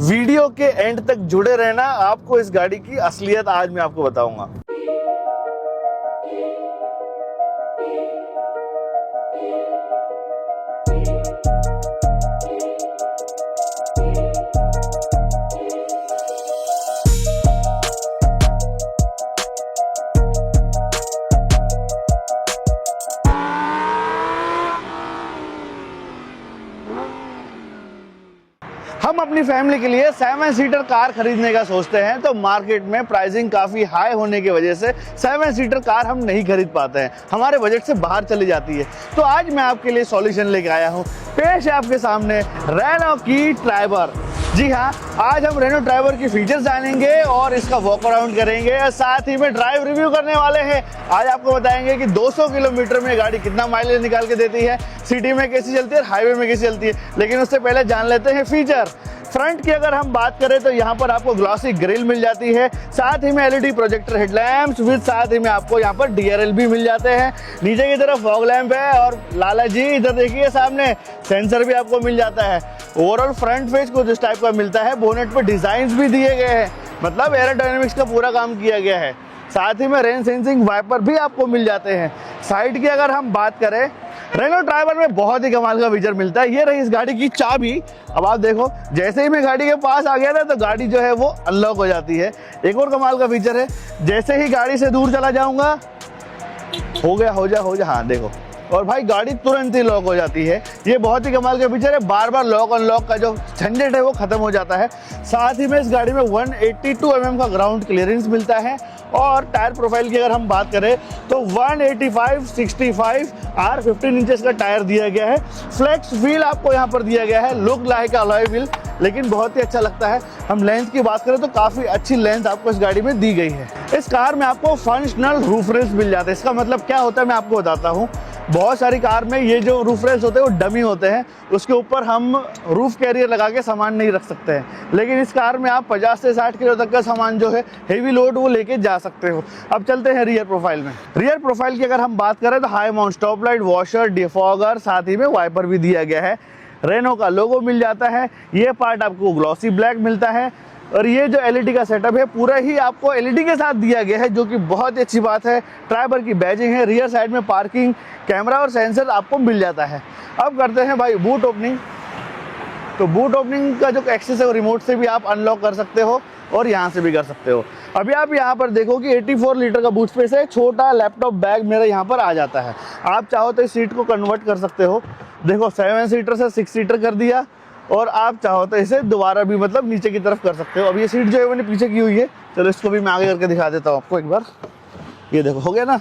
Video के and तक जुड़े रहना, आपको इस गाड़ी की असलियत आज मैं आपको बताऊंगा। हम अपनी फैमिली के लिए 7 सीटर कार खरीदने का सोचते हैं तो मार्केट में प्राइसिंग काफ़ी हाई होने की वजह से 7 सीटर कार हम नहीं खरीद पाते हैं, हमारे बजट से बाहर चली जाती है। तो आज मैं आपके लिए सॉल्यूशन लेके आया हूँ। पेश है आपके सामने रेनो की ट्राइबर। जी हाँ, आज हम रेनो ट्राइबर की फीचर्स जानेंगे और इसका वॉक अराउंड करेंगे और साथ ही में ड्राइव रिव्यू करने वाले हैं। आज आपको बताएंगे कि 200 किलोमीटर में गाड़ी कितना माइलेज निकाल के देती है, सिटी में कैसी चलती है, हाईवे में कैसी चलती है। लेकिन उससे पहले जान लेते हैं फीचर। फ्रंट की अगर हम बात करें तो यहाँ पर आपको ग्लॉसी ग्रिल मिल जाती है, साथ ही में एलईडी प्रोजेक्टर हेडलैम्प्स विद साथ ही में आपको यहाँ पर डीआरएल भी मिल जाते हैं। नीचे की तरफ फॉग लैंप है और लाला जी इधर देखिए सामने सेंसर भी आपको मिल जाता है। ओवरऑल फ्रंट फेस कुछ इस टाइप का मिलता है। बोनेट पर डिजाइन भी दिए गए हैं, मतलब एरोडायनेमिक्स का पूरा काम किया गया है। साथ ही में रेन सेंसिंग वाइपर भी आपको मिल जाते हैं। साइड की अगर हम बात करें, रेनो ट्राइबर में बहुत ही कमाल का फीचर मिलता है। ये रही इस गाड़ी की चाबी। अब आप देखो, जैसे ही मैं गाड़ी के पास आ गया ना तो गाड़ी जो है वो अनलॉक हो जाती है। एक और कमाल का फीचर है, जैसे ही गाड़ी से दूर चला जाऊंगा, हो जा, हाँ देखो, और भाई गाड़ी तुरंत ही लॉक हो जाती है। ये बहुत ही कमाल का फीचर है, बार बार लॉक अनलॉक का जो झंझट है वो खत्म हो जाता है। साथ ही में इस गाड़ी में 182 mm का ग्राउंड क्लियरेंस मिलता है और टायर प्रोफाइल की अगर हम बात करें तो 185/65 R15 इंचेस का टायर दिया गया है। फ्लेक्स व्हील आपको यहाँ पर दिया गया है, लुक लाइक अलॉय व्हील, लेकिन बहुत ही अच्छा लगता है। हम लेंथ की बात करें तो काफ़ी अच्छी लेंथ आपको इस गाड़ी में दी गई है। इस कार में आपको फंक्शनल रूफ रेल्स मिल जाते हैं। इसका मतलब क्या होता है मैं आपको बताता हूँ। बहुत सारी कार में ये जो रूफ रेल्स होते हैं वो डमी होते हैं, उसके ऊपर हम रूफ कैरियर लगा के सामान नहीं रख सकते हैं। लेकिन इस कार में आप 50 से 60 किलो तक का सामान जो है हेवी लोड वो लेके जा सकते हो। अब चलते हैं रियर प्रोफाइल में। रियर प्रोफाइल की अगर हम बात करें तो high mount stop light, washer, defogger, साथ ही में वाइपर भी दिया गया है। रेनो का लोगो मिल जाता है। ये पार्ट आपको ग्लॉसी ब्लैक मिलता है और ये जो एलईडी का सेटअप है पूरा ही आपको एलईडी के साथ दिया गया है, जो कि बहुत ही अच्छी बात है। ट्राइबर की बैजिंग है। रियर साइड में पार्किंग कैमरा और सेंसर आपको मिल जाता है। अब करते हैं भाई बूट ओपनिंग। तो बूट ओपनिंग का जो एक्सेस है वो रिमोट से भी आप अनलॉक कर सकते हो और यहाँ से भी कर सकते हो। अभी आप यहाँ पर देखो कि 84 लीटर का बूट स्पेस है। छोटा लैपटॉप बैग मेरा यहाँ पर आ जाता है। आप चाहो तो इस सीट को कन्वर्ट कर सकते हो। देखो 7 सीटर से 6 सीटर कर दिया और आप चाहो तो इसे दोबारा भी मतलब नीचे की तरफ कर सकते हो। अब ये सीट जो है मैंने पीछे की हुई है, चलो इसको भी मैं आगे करके दिखा देता हूँ आपको एक बार। ये देखो हो गया ना।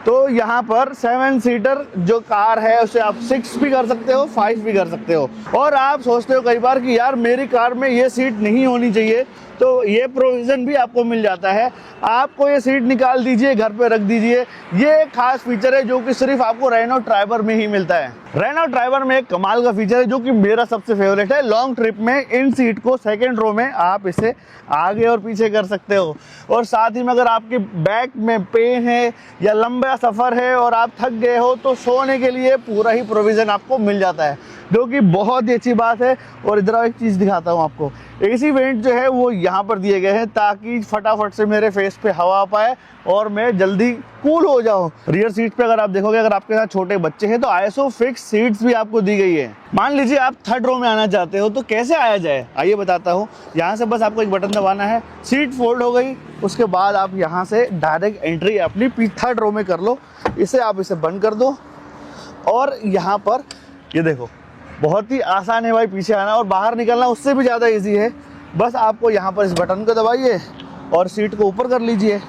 तो यहाँ पर 7 सीटर जो कार है उसे आप 6 भी कर सकते हो, 5 भी कर सकते हो। और आप सोचते हो कई बार कि यार मेरी कार में ये सीट नहीं होनी चाहिए, तो ये प्रोविज़न भी आपको मिल जाता है। आपको ये सीट निकाल दीजिए, घर पे रख दीजिए। ये एक खास फीचर है जो कि सिर्फ आपको रेनो ट्राइबर में ही मिलता है। रेनो ट्राइबर में एक कमाल का फीचर है जो कि मेरा सबसे फेवरेट है। लॉन्ग ट्रिप में इन सीट को सेकंड रो में आप इसे आगे और पीछे कर सकते हो। और साथ ही में अगर आपके बैक में पेन है या लंबा सफ़र है और आप थक गए हो तो सोने के लिए पूरा ही प्रोविज़न आपको मिल जाता है, जो कि बहुत ही अच्छी बात है। और इधर एक चीज़ दिखाता हूँ आपको, एसी वेंट जो है वो यहाँ पर दिए गए हैं ताकि फटाफट से मेरे फेस पे हवा आ पाए और मैं जल्दी कूल हो जाऊं। रियर सीट पे अगर आप देखोगे, अगर आपके साथ छोटे बच्चे हैं तो आईएसओ फिक्स सीट्स भी आपको दी गई है। मान लीजिए आप थर्ड रो में आना चाहते हो तो कैसे आया जाए, आइए बताता हूँ। यहाँ से बस आपको एक बटन दबाना है, सीट फोल्ड हो गई, उसके बाद आप यहाँ से डायरेक्ट एंट्री अपनी थर्ड रो में कर लो। इसे बंद कर दो और यहाँ पर ये देखो बहुत ही आसान है भाई पीछे आना, और बाहर निकलना उससे भी ज़्यादा इजी है। बस आपको यहाँ पर इस बटन को दबाइए और सीट को ऊपर कर लीजिए,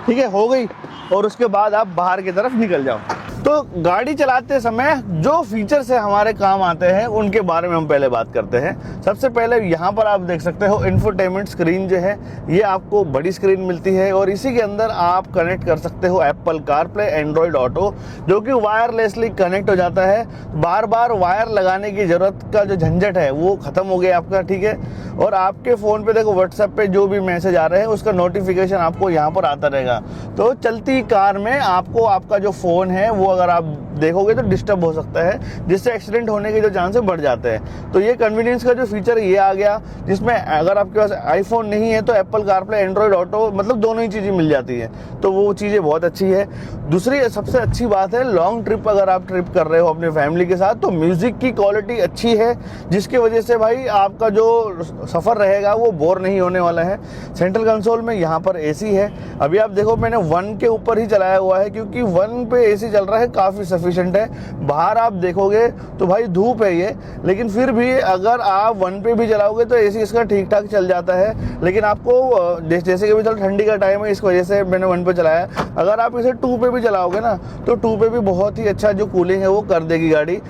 ठीक है, हो गई। और उसके बाद आप बाहर की तरफ निकल जाओ। तो गाड़ी चलाते समय जो फीचर से हमारे काम आते हैं उनके बारे में हम पहले बात करते हैं। सबसे पहले यहाँ पर आप देख सकते हो इंफोटेनमेंट स्क्रीन जो है ये आपको बड़ी स्क्रीन मिलती है और इसी के अंदर आप कनेक्ट कर सकते हो एप्पल कारप्ले, एंड्रॉयड ऑटो, जो कि वायरलेसली कनेक्ट हो जाता है। बार बार वायर लगाने की ज़रूरत का जो झंझट है वो ख़त्म हो गया आपका, ठीक है। और आपके फ़ोन पे देखो व्हाट्सएप पे जो भी मैसेज आ रहे हैं उसका नोटिफिकेशन आपको यहाँ पर आता रहेगा। तो चलती कार में आपको आपका जो फ़ोन है वो अगर आप देखोगे तो डिस्टर्ब हो सकता है, जिससे एक्सीडेंट होने के जो चांसेस बढ़ जाते हैं। तो ये कन्वीनियंस का जो फीचर ये आ गया, जिसमें अगर आपके पास आईफोन नहीं है तो एप्पल कारप्ले, एंड्रॉइड ऑटो, मतलब दोनों ही चीज़ें मिल जाती है, तो वो चीज़ें बहुत अच्छी है। दूसरी सबसे अच्छी बात है, लॉन्ग ट्रिप अगर आप ट्रिप कर रहे हो अपने फैमिली के साथ तो म्यूजिक की क्वालिटी अच्छी है, जिसकी वजह से भाई आपका जो सफ़र रहेगा वो बोर नहीं होने वाला है। सेंट्रल कंसोल में यहाँ पर एसी है। अभी आप देखो मैंने 1 के ऊपर ही चलाया हुआ है, क्योंकि 1 पे एसी चल रहा है, काफ़ी सफिशिएंट है। बाहर आप देखोगे तो भाई धूप है ये, लेकिन फिर भी अगर आप 1 पे भी चलाओगे तो एसी इसका ठीक ठाक चल जाता है। लेकिन आपको जैसे कि अभी चल ठंडी का टाइम है, इस वजह से मैंने 1 पे चलाया। अगर आप इसे 2 पे भी चलाओगे ना तो 2 पे भी बहुत ही अच्छा जो कूलिंग है वो कर देगी गाड़ी।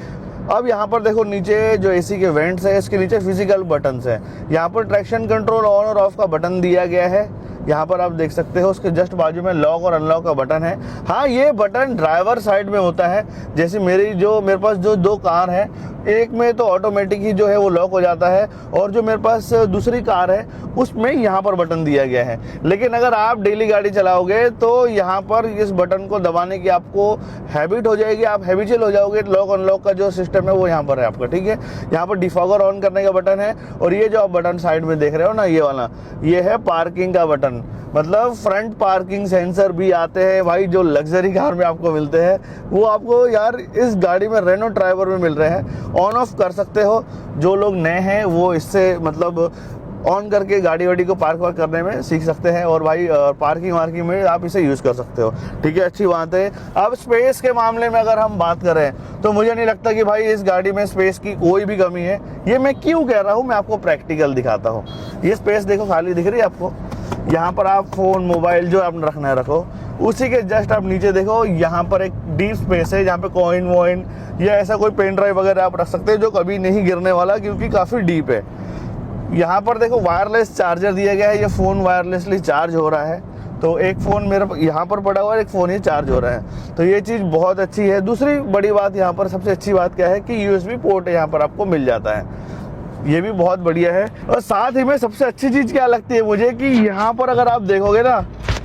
अब यहाँ पर देखो नीचे जो एसी के वेंट्स है, इसके नीचे फिजिकल बटन्स है। यहाँ पर ट्रैक्शन कंट्रोल ऑन और ऑफ का बटन दिया गया है, यहाँ पर आप देख सकते हो। उसके जस्ट बाजू में लॉक और अनलॉक का बटन है। हाँ, ये बटन ड्राइवर साइड में होता है। जैसे मेरे पास जो 2 कार है, एक में तो ऑटोमेटिक ही जो है वो लॉक हो जाता है, और जो मेरे पास दूसरी कार है उसमें यहाँ पर बटन दिया गया है। लेकिन अगर आप डेली गाड़ी चलाओगे तो यहाँ पर इस बटन को दबाने की आपको हैबिट हो जाएगी, आप हैबिचुअल हो जाओगे। लॉक अनलॉक का जो सिस्टम है वो यहाँ पर है आपका, ठीक है। यहाँ पर डिफॉगर ऑन करने का बटन है, और ये जो आप बटन साइड में देख रहे हो ना, ये वाला, ये है पार्किंग का बटन। मतलब फ्रंट पार्किंग सेंसर भी आते हैं भाई, जो लग्जरी कार में आपको मिलते हैं वो आपको यार इस गाड़ी में, रेनो ड्राइवर में मिल रहे हैं। ऑन ऑफ कर सकते हो, जो लोग नए हैं वो इससे मतलब ऑन करके गाड़ी वाड़ी को पार्क वार्क करने में सीख सकते हैं, और भाई पार्किंग वार्किंग में आप इसे यूज़ कर सकते हो, ठीक है, अच्छी बात है। अब स्पेस के मामले में अगर हम बात करें तो मुझे नहीं लगता कि भाई इस गाड़ी में स्पेस की कोई भी कमी है। ये मैं क्यों कह रहा हूँ, मैं आपको प्रैक्टिकल दिखाता हूँ। ये स्पेस देखो खाली दिख रही है आपको, यहाँ पर आप फ़ोन मोबाइल जो आपने रखना है रखो। उसी के जस्ट आप नीचे देखो, यहाँ पर एक डीप स्पेस है जहाँ पे कॉइन वॉइन या ऐसा कोई पेन ड्राइव वगैरह आप रख सकते हैं, जो कभी नहीं गिरने वाला, क्योंकि काफ़ी डीप है। यहाँ पर देखो वायरलेस चार्जर दिया गया है, ये फ़ोन वायरलेसली चार्ज हो रहा है। तो एक फ़ोन मेरा यहाँ पर पड़ा हुआ है, एक फ़ोन ही चार्ज हो रहा है, तो ये चीज़ बहुत अच्छी है। दूसरी बड़ी बात यहाँ पर, सबसे अच्छी बात क्या है कि USB पोर्ट यहाँ पर आपको मिल जाता है, ये भी बहुत बढ़िया है। और साथ ही में सबसे अच्छी चीज़ क्या लगती है मुझे कि यहाँ पर अगर आप देखोगे ना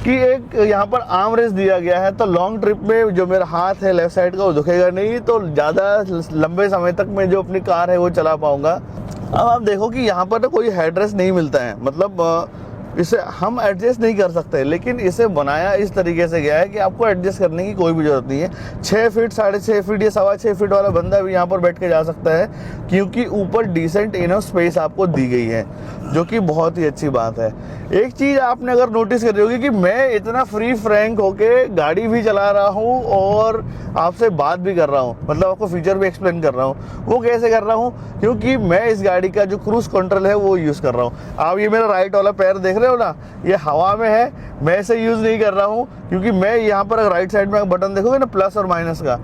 कि एक यहाँ पर आर्म रेस्ट दिया गया है, तो लॉन्ग ट्रिप में जो मेरा हाथ है लेफ्ट साइड का वो दुखेगा नहीं, तो ज़्यादा लंबे समय तक मैं जो अपनी कार है वो चला पाऊँगा। अब आप देखो कि यहाँ पर तो कोई हेडरेस्ट नहीं मिलता है, मतलब इसे हम एडजस्ट नहीं कर सकते, लेकिन इसे बनाया इस तरीके से गया है कि आपको एडजस्ट करने की कोई भी ज़रूरत नहीं है। 6 फीट, 6.5 फीट या 6.25 फीट वाला बंदा भी यहाँ पर बैठ के जा सकता है, क्योंकि ऊपर डिसेंट इनफ स्पेस आपको दी गई है, जो कि बहुत ही अच्छी बात है। एक चीज़ आपने अगर नोटिस करी होगी कि मैं इतना फ्री फ्रैंक होके गाड़ी भी चला रहा हूँ और आपसे बात भी कर रहा हूँ, मतलब आपको फीचर भी एक्सप्लेन कर रहा हूँ। वो कैसे कर रहा हूँ, क्योंकि मैं इस गाड़ी का जो क्रूज कंट्रोल है वो यूज़ कर रहा हूँ। आप ये मेरा राइट वाला पैर देख रहे हो ना, ये हवा में है, मैं इसे यूज़ नहीं कर रहा हूँ, क्योंकि मैं यहाँ पर राइट साइड में बटन देखोगे ना प्लस और माइनस का,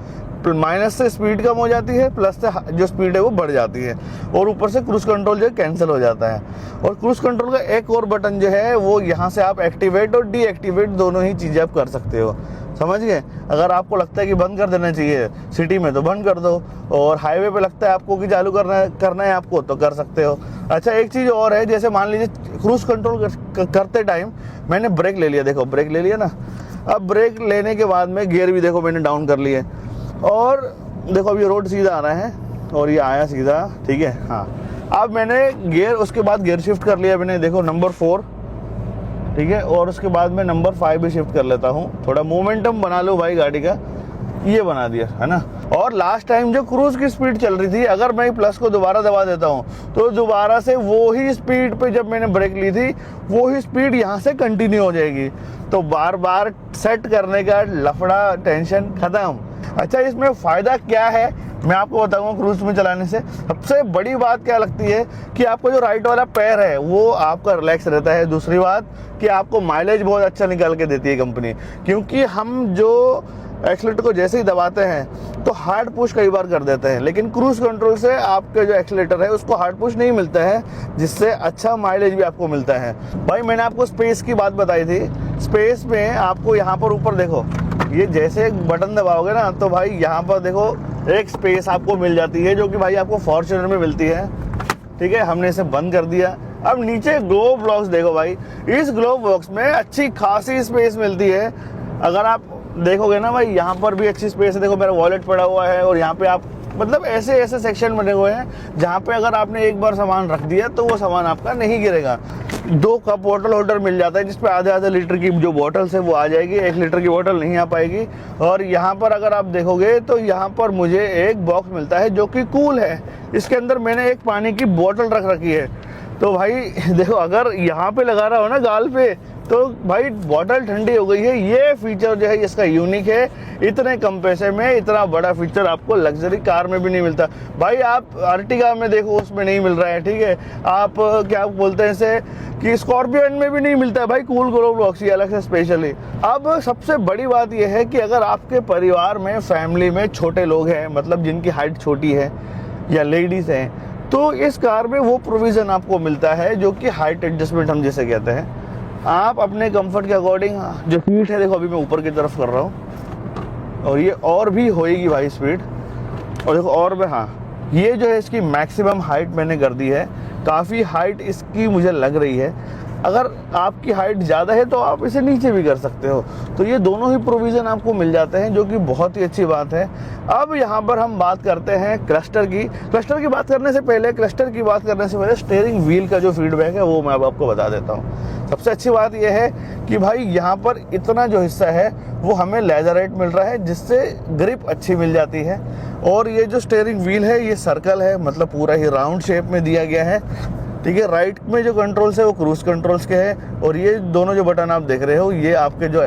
माइनस से स्पीड कम हो जाती है, प्लस से जो स्पीड है वो बढ़ जाती है, और ऊपर से क्रूज कंट्रोल जो है कैंसिल हो जाता है। और क्रूज कंट्रोल का एक और बटन जो है वो यहाँ से आप एक्टिवेट और डीएक्टिवेट दोनों ही चीज़ें आप कर सकते हो, समझ गए। अगर आपको लगता है कि बंद कर देना चाहिए सिटी में तो बंद कर दो, और हाईवे पे लगता है आपको कि चालू करना है आपको तो कर सकते हो। अच्छा, एक चीज़ और है, जैसे मान लीजिए क्रूज कंट्रोल करते टाइम मैंने ब्रेक ले लिया, देखो ब्रेक ले लिया ना, अब ब्रेक लेने के बाद में गियर भी देखो मैंने डाउन कर लिए, और देखो अब ये रोड सीधा आ रहा है और ये आया सीधा, ठीक है। हाँ, अब मैंने गियर, उसके बाद गियर शिफ्ट कर लिया मैंने, देखो नंबर 4, ठीक है, और उसके बाद मैं नंबर 5 भी शिफ्ट कर लेता हूँ, थोड़ा मोमेंटम बना लो भाई गाड़ी का, ये बना दिया है ना। और लास्ट टाइम जो क्रूज की स्पीड चल रही थी, अगर मैं प्लस को दोबारा दबा देता हूँ तो दोबारा से वो ही स्पीड पे जब मैंने ब्रेक ली थी वो ही स्पीड यहाँ से कंटिन्यू हो जाएगी, तो बार बार सेट करने का लफड़ा, टेंशन खत्म। अच्छा, इसमें फ़ायदा क्या है मैं आपको बताऊंगा क्रूज में चलाने से। सबसे बड़ी बात क्या लगती है कि आपको जो राइट वाला पैर है वो आपका रिलैक्स रहता है। दूसरी बात कि आपको माइलेज बहुत अच्छा निकाल के देती है कंपनी, क्योंकि हम जो एक्सीलेटर को जैसे ही दबाते हैं तो हार्ड पुश कई बार कर देते हैं, लेकिन क्रूज कंट्रोल से आपके जो एक्सीलेटर है उसको हार्ड पुश नहीं मिलता है, जिससे अच्छा माइलेज भी आपको मिलता है। भाई मैंने आपको स्पेस की बात बताई थी, स्पेस में आपको यहाँ पर ऊपर देखो, ये जैसे एक बटन दबाओगे ना तो भाई यहाँ पर देखो एक स्पेस आपको मिल जाती है, जो कि भाई आपको फॉर्च्यूनर में मिलती है, ठीक है। हमने इसे बंद कर दिया। अब नीचे ग्लोव बॉक्स देखो भाई, इस ग्लोव बॉक्स में अच्छी खासी स्पेस मिलती है। अगर आप देखोगे ना भाई, यहाँ पर भी अच्छी स्पेस है। देखो मेरा वॉलेट पड़ा हुआ है और यहाँ पे आप मतलब ऐसे ऐसे सेक्शन बने हुए हैं जहाँ पे अगर आपने एक बार सामान रख दिया तो वो सामान आपका नहीं गिरेगा। 2 कप वाटर होल्डर मिल जाता है जिसपे आधे लीटर की जो बॉटल्स है वो आ जाएगी, 1 लीटर की बॉटल नहीं आ पाएगी। और यहाँ पर अगर आप देखोगे तो यहाँ पर मुझे एक बॉक्स मिलता है जो कि कूल है। इसके अंदर मैंने एक पानी की बोतल रख रखी है। तो भाई देखो, अगर यहाँ पे लगा रहा हो ना गाल पे, तो भाई बॉटल ठंडी हो गई है। ये फीचर जो है इसका यूनिक है। इतने कम पैसे में इतना बड़ा फीचर आपको लग्जरी कार में भी नहीं मिलता भाई। आप अर्टिगा में देखो, उसमें नहीं मिल रहा है, ठीक है। आप क्या बोलते हैं इसे कि स्कॉर्पियन में भी नहीं मिलता है भाई कूल ग्लो बॉक्स, ये अलग से स्पेशली। अब सबसे बड़ी बात यह है कि अगर आपके परिवार में, फैमिली में छोटे लोग हैं, मतलब जिनकी हाइट छोटी है या लेडीज हैं, तो इस कार में वो प्रोविज़न आपको मिलता है जो कि हाइट एडजस्टमेंट हम जिसे कहते हैं। आप अपने कंफर्ट के अकॉर्डिंग जो स्पीड है, देखो अभी मैं ऊपर की तरफ कर रहा हूँ और ये और भी होएगी भाई स्पीड। और देखो और भी, हाँ ये जो है इसकी मैक्सिमम हाइट मैंने कर दी है। काफ़ी हाइट इसकी मुझे लग रही है। अगर आपकी हाइट ज़्यादा है तो आप इसे नीचे भी कर सकते हो। तो ये दोनों ही प्रोविज़न आपको मिल जाते हैं, जो कि बहुत ही अच्छी बात है। अब यहाँ पर हम बात करते हैं क्लस्टर की। क्लस्टर की बात करने से पहले स्टीयरिंग व्हील का जो फीडबैक है वो मैं अब आपको बता देता हूँ। सबसे अच्छी बात यह है कि भाई यहाँ पर इतना जो हिस्सा है वो हमें लेजराइट मिल रहा है, जिससे ग्रिप अच्छी मिल जाती है। और ये जो स्टीयरिंग व्हील है ये सर्कल है, मतलब पूरा ही राउंड शेप में दिया गया है, ठीक है। राइट में जो कंट्रोल्स है वो क्रूज कंट्रोल्स के हैं। और ये दोनों जो बटन आप देख रहे हो ये आपके जो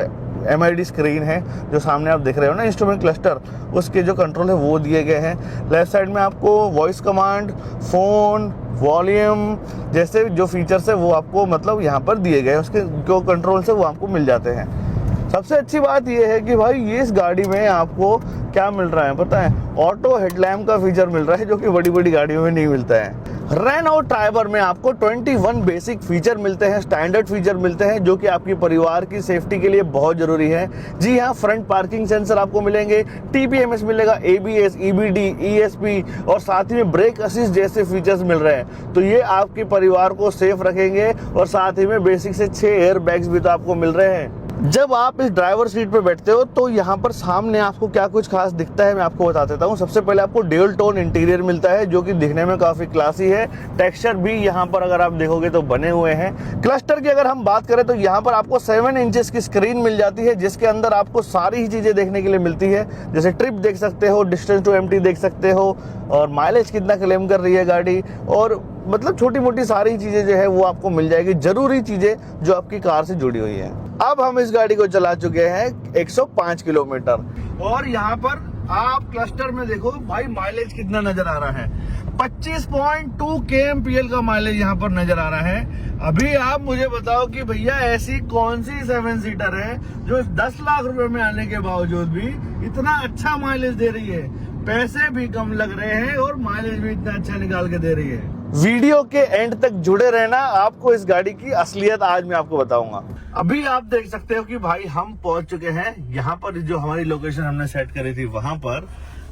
MID स्क्रीन है जो सामने आप देख रहे हो ना, इंस्ट्रूमेंट क्लस्टर, उसके जो कंट्रोल है वो दिए गए हैं। लेफ्ट साइड में आपको वॉइस कमांड, फोन, वॉल्यूम जैसे जो फीचर्स है वो आपको मतलब यहाँ पर दिए गए हैं, उसके जो कंट्रोल्स है वो आपको मिल जाते हैं। सबसे अच्छी बात यह है कि भाई ये इस गाड़ी में आपको क्या मिल रहा है पता है, ऑटो हेडलैम्प का फीचर मिल रहा है, जो कि बड़ी बड़ी गाड़ियों में नहीं मिलता है। रेनॉ ट्राइबर में आपको 21 बेसिक फीचर मिलते हैं, स्टैंडर्ड फीचर मिलते हैं, जो कि आपकी परिवार की सेफ्टी के लिए बहुत जरूरी है। जी हाँ, फ्रंट पार्किंग सेंसर आपको मिलेंगे, TPMS मिलेगा, ABS, EBD, ESP और साथ ही में ब्रेक असिस्ट जैसे फीचर्स मिल रहे हैं। तो ये आपके परिवार को सेफ रखेंगे। और साथ ही में बेसिक से 6 एयर बैग्स भी तो आपको मिल रहे हैं। जब आप इस ड्राइवर सीट पे बैठते हो तो यहाँ पर सामने आपको क्या कुछ खास दिखता है मैं आपको बता देता हूँ। सबसे पहले आपको ड्यूल टोन इंटीरियर मिलता है, जो कि दिखने में काफी क्लासी है। टेक्सचर भी यहाँ पर अगर आप देखोगे तो बने हुए हैं। क्लस्टर की अगर हम बात करें तो यहाँ पर आपको 7 इंचेस की स्क्रीन मिल जाती है, जिसके अंदर आपको सारी ही चीजें देखने के लिए मिलती है। जैसे ट्रिप देख सकते हो, डिस्टेंस टू एम्प्टी देख सकते हो, और माइलेज कितना क्लेम कर रही है गाड़ी, और मतलब छोटी मोटी सारी चीजें जो है वो आपको मिल जाएगी, जरूरी चीजें जो आपकी कार से जुड़ी हुई है। अब हम इस गाड़ी को चला चुके हैं 105 किलोमीटर, और यहाँ पर आप क्लस्टर में देखो भाई माइलेज कितना नजर आ रहा है। 25.2 kmpl का माइलेज यहाँ पर नजर आ रहा है। अभी आप मुझे बताओ कि भैया ऐसी कौन सी 7 सीटर है जो 10 लाख रुपए में आने के बावजूद भी इतना अच्छा माइलेज दे रही है। पैसे भी कम लग रहे हैं और माइलेज भी इतना अच्छा निकाल के दे रही है। वीडियो के एंड तक जुड़े रहना, आपको इस गाड़ी की असलियत आज मैं आपको बताऊंगा। अभी आप देख सकते हो कि भाई हम पहुंच चुके हैं यहाँ पर, जो हमारी लोकेशन हमने सेट करी थी वहां पर।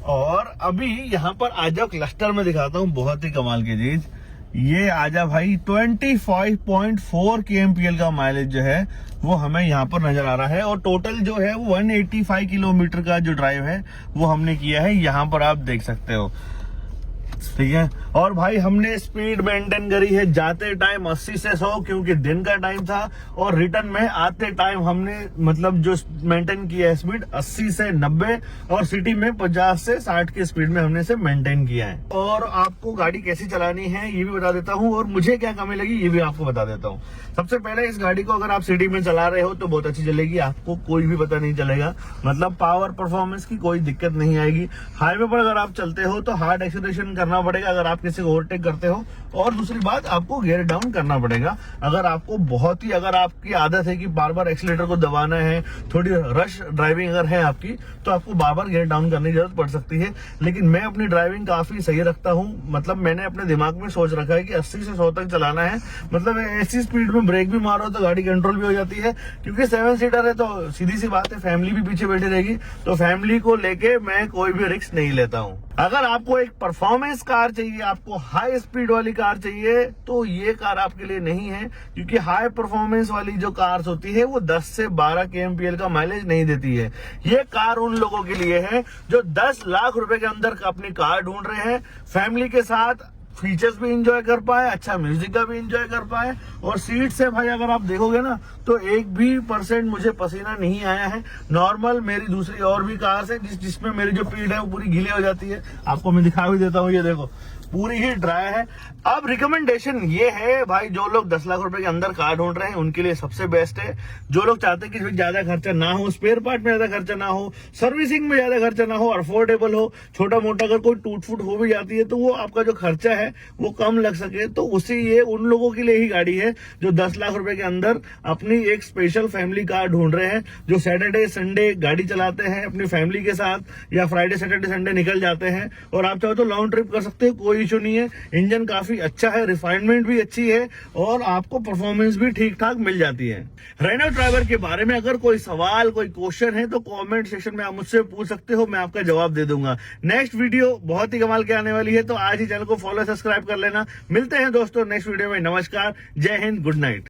और अभी यहाँ पर आ जाओ, क्लस्टर में दिखाता हूँ बहुत ही कमाल की चीज। ये आजा भाई 25.4 kmpl का माइलेज जो है वो हमें यहाँ पर नजर आ रहा है। और टोटल जो है वो 185 किलोमीटर का जो ड्राइव है वो हमने किया है, यहाँ पर आप देख सकते हो, ठीक है। और भाई हमने स्पीड मेंटेन करी है जाते टाइम 80 से 100, क्योंकि दिन का टाइम था, और रिटर्न में आते टाइम हमने मतलब जो मेंटेन किया है स्पीड 80 से 90, और सिटी में 50 से 60 की स्पीड में हमने इसे मेंटेन किया है। और आपको गाड़ी कैसी चलानी है ये भी बता देता हूँ, और मुझे क्या कमी लगी ये भी आपको बता देता हूँ। सबसे पहले इस गाड़ी को अगर आप सिटी में चला रहे हो तो बहुत अच्छी चलेगी, आपको कोई भी पता नहीं चलेगा, मतलब पावर परफॉर्मेंस की कोई दिक्कत नहीं आएगी। हाईवे पर अगर आप चलते हो तो हार्ड एक्सीलरेशन करना पड़ेगा अगर आप किसी को ओवरटेक करते हो, और दूसरी बात आपको गियर डाउन करना पड़ेगा अगर आपको बहुत ही, अगर आपकी आदत है कि बार बार एक्सीलेटर को दबाना है, थोड़ी रश ड्राइविंग अगर है आपकी, तो आपको बार बार गियर डाउन करने की जरूरत पड़ सकती है। लेकिन मैं अपनी ड्राइविंग काफी सही रखता हूँ, मतलब मैंने अपने दिमाग में सोच रखा है कि 80 से 100 तक चलाना है, मतलब ऐसी स्पीड में ब्रेक भी मारो तो गाड़ी कंट्रोल भी हो जाती है। क्योंकि 7 सीटर है तो सीधी सी बात है, फैमिली भी पीछे बैठी रहेगी, तो फैमिली को लेके मैं कोई भी रिस्क नहीं लेता हूँ। अगर आपको एक परफॉर्मेंस कार चाहिए, आपको हाई स्पीड वाली कार चाहिए, तो ये कार आपके लिए नहीं है, क्योंकि हाई परफॉर्मेंस वाली जो कार्स होती है वो 10 से 12 kmpl का माइलेज नहीं देती है। ये कार उन लोगों के लिए है जो 10 लाख रुपए के अंदर अपनी कार ढूंढ रहे हैं, फैमिली के साथ फीचर्स भी इंजॉय कर पाए, अच्छा म्यूजिक का भी इंजॉय कर पाए। और सीट से भाई अगर आप देखोगे ना तो 1% भी मुझे पसीना नहीं आया है। नॉर्मल मेरी दूसरी और भी कार्स है जिसमें मेरी जो पीठ है वो पूरी गीली हो जाती है। आपको मैं दिखा भी देता हूँ, ये देखो पूरी ही ड्राई है। अब रिकमेंडेशन ये है भाई, जो लोग 10 लाख रुपए के अंदर कार ढूंढ रहे हैं उनके लिए सबसे बेस्ट है। जो लोग चाहते हैं कि ज्यादा खर्चा ना हो, स्पेयर पार्ट में ज्यादा खर्चा ना हो, सर्विसिंग में ज्यादा खर्चा ना हो, अफोर्डेबल हो, छोटा मोटा अगर कोई टूट फूट हो भी जाती है तो वो आपका जो खर्चा है वो कम लग सके, तो उसी ये उन लोगों के लिए ही गाड़ी है जो 10 लाख रुपए के अंदर अपनी एक स्पेशल फैमिली कार ढूंढ रहे हैं, जो सैटरडे संडे गाड़ी चलाते हैं अपनी फैमिली के साथ, या फ्राइडे सैटरडे संडे निकल जाते हैं और आप चाहो तो लॉन्ग ट्रिप कर सकते हो, कोई इशू नहीं है। इंजन काफी अच्छा है, रिफाइनमेंट भी अच्छी है और आपको परफॉर्मेंस भी ठीक ठाक मिल जाती है। रेनो ड्राइवर के बारे में अगर कोई सवाल, कोई क्वेश्चन है तो कमेंट सेक्शन में आप मुझसे पूछ सकते हो, मैं आपका जवाब दे दूंगा। नेक्स्ट वीडियो बहुत ही कमाल के आने वाली है, तो आज ही चैनल को फॉलो सब्सक्राइब कर लेना। मिलते हैं दोस्तों नेक्स्ट वीडियो में। नमस्कार, जय हिंद, गुड नाइट।